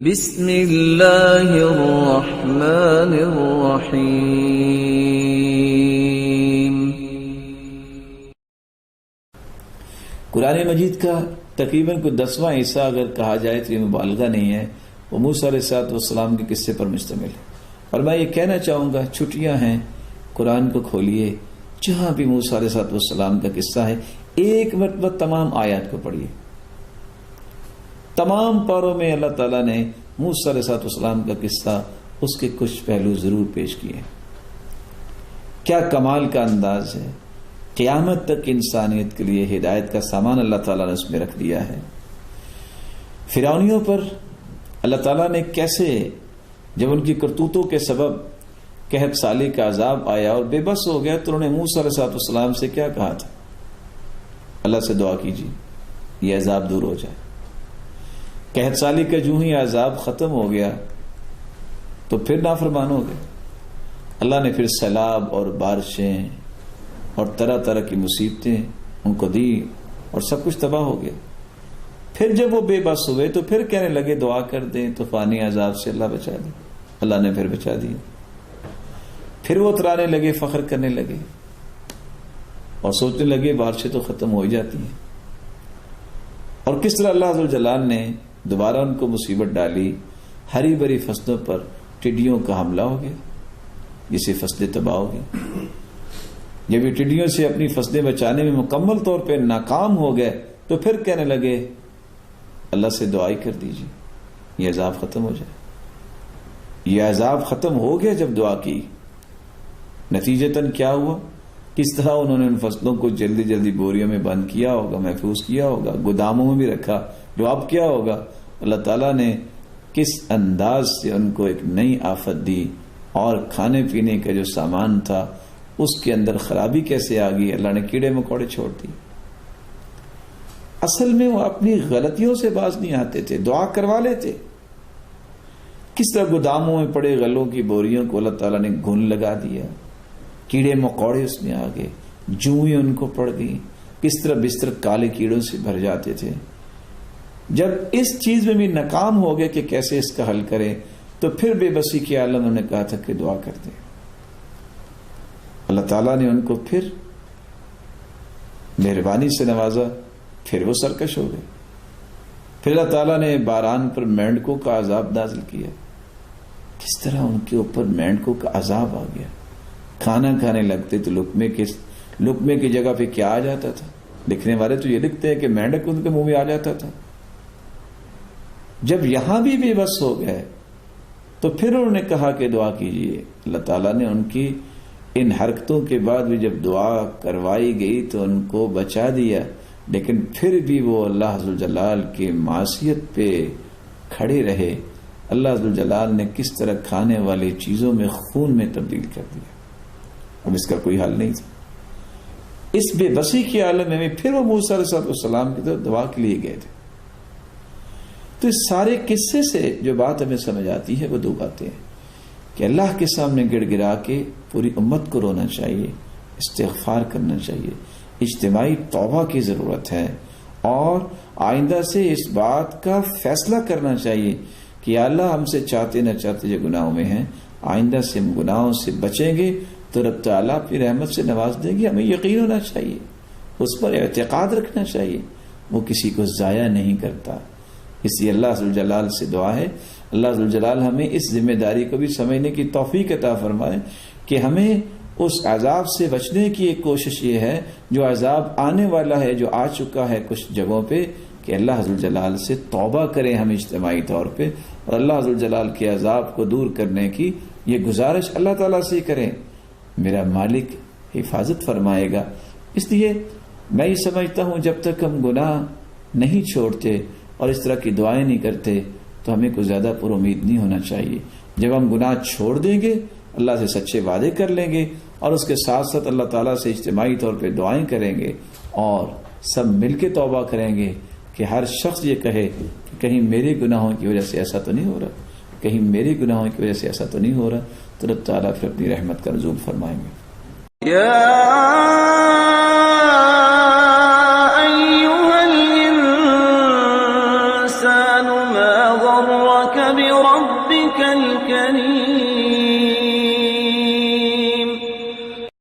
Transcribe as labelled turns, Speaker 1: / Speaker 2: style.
Speaker 1: بسم اللہ الرحمن الرحیم۔
Speaker 2: قرآن مجید کا تقریباً کوئی 10واں حصہ اگر کہا جائے تو یہ مبالغہ نہیں ہے، وہ موسیٰ علیہ السلام کے قصے پر مشتمل ہے۔ اور میں یہ کہنا چاہوں گا، چھٹیاں ہیں، قرآن کو کھولیے، جہاں بھی موسیٰ علیہ السلام کا قصہ ہے ایک مرتبہ تمام آیات کو پڑھیے۔ تمام پاروں میں اللہ تعالیٰ نے موسیٰ علیہ السلام کا قصہ، اس کے کچھ پہلو ضرور پیش کیے۔ کیا کمال کا انداز ہے! قیامت تک انسانیت کے لیے ہدایت کا سامان اللہ تعالیٰ نے اس میں رکھ دیا ہے۔ فرعونیوں پر اللہ تعالیٰ نے کیسے، جب ان کی کرتوتوں کے سبب کہف سالی کا عذاب آیا اور بے بس ہو گیا، تو انہوں نے موسیٰ علیہ السلام سے کیا کہا تھا؟ اللہ سے دعا کیجیے یہ عذاب دور ہو جائے۔ کہف سالی کا جو ہی عذاب ختم ہو گیا تو پھر نافرمان ہو گئے۔ اللہ نے پھر سیلاب اور بارشیں اور طرح طرح کی مصیبتیں ان کو دی اور سب کچھ تباہ ہو گیا۔ پھر جب وہ بے بس ہوئے تو پھر کہنے لگے دعا کر دیں طوفانی عذاب سے اللہ بچا دے۔ اللہ نے پھر بچا دیا۔ پھر وہ اترانے لگے، فخر کرنے لگے اور سوچنے لگے بارشیں تو ختم ہو ہی جاتی ہیں۔ اور کس طرح اللہ عزوجلال نے دوبارہ ان کو مصیبت ڈالی، ہری بھری فصلوں پر ٹڈیوں کا حملہ ہو گیا، جس سے فصلیں تباہ ہو گئی۔ جب یہ ٹڈیوں سے اپنی فصلیں بچانے میں مکمل طور پہ ناکام ہو گئے تو پھر کہنے لگے اللہ سے دعائی کر دیجیے یہ عذاب ختم ہو جائے۔ یہ عذاب ختم ہو گیا جب دعا کی۔ نتیجتاً کیا ہوا؟ کس طرح انہوں نے ان فصلوں کو جلدی جلدی بوریوں میں بند کیا ہوگا، محفوظ کیا ہوگا، گوداموں میں بھی رکھا، جو اب کیا ہوگا؟ اللہ تعالیٰ نے کس انداز سے ان کو ایک نئی آفت دی، اور کھانے پینے کا جو سامان تھا اس کے اندر خرابی کیسے آ گئی، اللہ نے کیڑے مکوڑے چھوڑ دی۔ اصل میں وہ اپنی غلطیوں سے باز نہیں آتے تھے، دعا کروا لیتے۔ کس طرح گوداموں میں پڑے غلوں کی بوریوں کو اللہ تعالیٰ نے گھن لگا دیا، کیڑے مکوڑے اس میں آ گئے، جوئیں ان کو پڑ گئی۔ کس طرح بستر کالے کیڑوں سے بھر جاتے تھے۔ جب اس چیز میں بھی ناکام ہو گئے کہ کیسے اس کا حل کریں، تو پھر بے بسی کے عالم انہوں نے کہا تھا کہ دعا کر دیں۔ اللہ تعالیٰ نے ان کو پھر مہربانی سے نوازا، پھر وہ سرکش ہو گئے۔ پھر اللہ تعالیٰ نے باران پر مینڈکوں کا عذاب نازل کیا۔ کس طرح ان کے اوپر مینڈکوں کا عذاب آ گیا۔ کھانا کھانے لگتے تو لقمے کی جگہ پہ کیا آ جاتا تھا؟ لکھنے والے تو یہ لکھتے ہیں کہ مینڈک ان کے منہ میں آ جاتا تھا۔ جب یہاں بھی بے بس ہو گئے تو پھر انہوں نے کہا کہ دعا کیجیے۔ اللہ تعالیٰ نے ان کی ان حرکتوں کے بعد بھی جب دعا کروائی گئی تو ان کو بچا دیا، لیکن پھر بھی وہ اللہ عزوجلال کی معصیت پہ کھڑے رہے۔ اللہ عزوجلال نے کس طرح کھانے والی چیزوں میں خون میں تبدیل کر دیا، اب اس کا کوئی حل نہیں تھا۔ اس بے بسی کے عالم میں پھر وہ موسیٰ علیہ السلام کی طرف دعا کے لیے گئے تھے۔ تو اس سارے قصے سے جو بات ہمیں سمجھ آتی ہے وہ دو باتیں ہیں کہ اللہ کے سامنے گڑ گڑا کے پوری امت کو رونا چاہیے، استغفار کرنا چاہیے، اجتماعی توبہ کی ضرورت ہے، اور آئندہ سے اس بات کا فیصلہ کرنا چاہیے کہ یا اللہ ہم سے چاہتے نہ چاہتے جو گناہوں میں ہیں، آئندہ سے ہم گناہوں سے بچیں گے تو رب تعالیٰ اپنی رحمت سے نواز دیں گے۔ ہمیں یقین ہونا چاہیے، اس پر اعتقاد رکھنا چاہیے، وہ کسی کو ضائع نہیں کرتا۔ اس لیے اللہ عزوجلال سے دعا ہے اللہ عزوجلال ہمیں اس ذمہ داری کو بھی سمجھنے کی توفیق عطا فرمائے کہ ہمیں اس عذاب سے بچنے کی ایک کوشش یہ ہے، جو عذاب آنے والا ہے، جو آ چکا ہے کچھ جگہوں پہ، کہ اللہ عزوجلال سے توبہ کریں ہم اجتماعی طور پہ، اور اللہ عزوجلال کے عذاب کو دور کرنے کی یہ گزارش اللہ تعالیٰ سے کریں۔ میرا مالک حفاظت فرمائے گا۔ اس لیے میں یہ سمجھتا ہوں جب تک ہم گناہ نہیں چھوڑتے اور اس طرح کی دعائیں نہیں کرتے تو ہمیں کوئی زیادہ پر امید نہیں ہونا چاہیے۔ جب ہم گناہ چھوڑ دیں گے، اللہ سے سچے وعدے کر لیں گے، اور اس کے ساتھ ساتھ اللہ تعالیٰ سے اجتماعی طور پہ دعائیں کریں گے، اور سب مل کے توبہ کریں گے کہ ہر شخص یہ کہے کہ کہیں میرے گناہوں کی وجہ سے ایسا تو نہیں ہو رہا، کہیں میرے گناہوں کی وجہ سے ایسا تو نہیں ہو رہا، تو رب تعالیٰ پھر اپنی رحمت کا نزول فرمائیں گے۔
Speaker 1: یا ایھا الانسان ما غرک
Speaker 3: بربك الكريم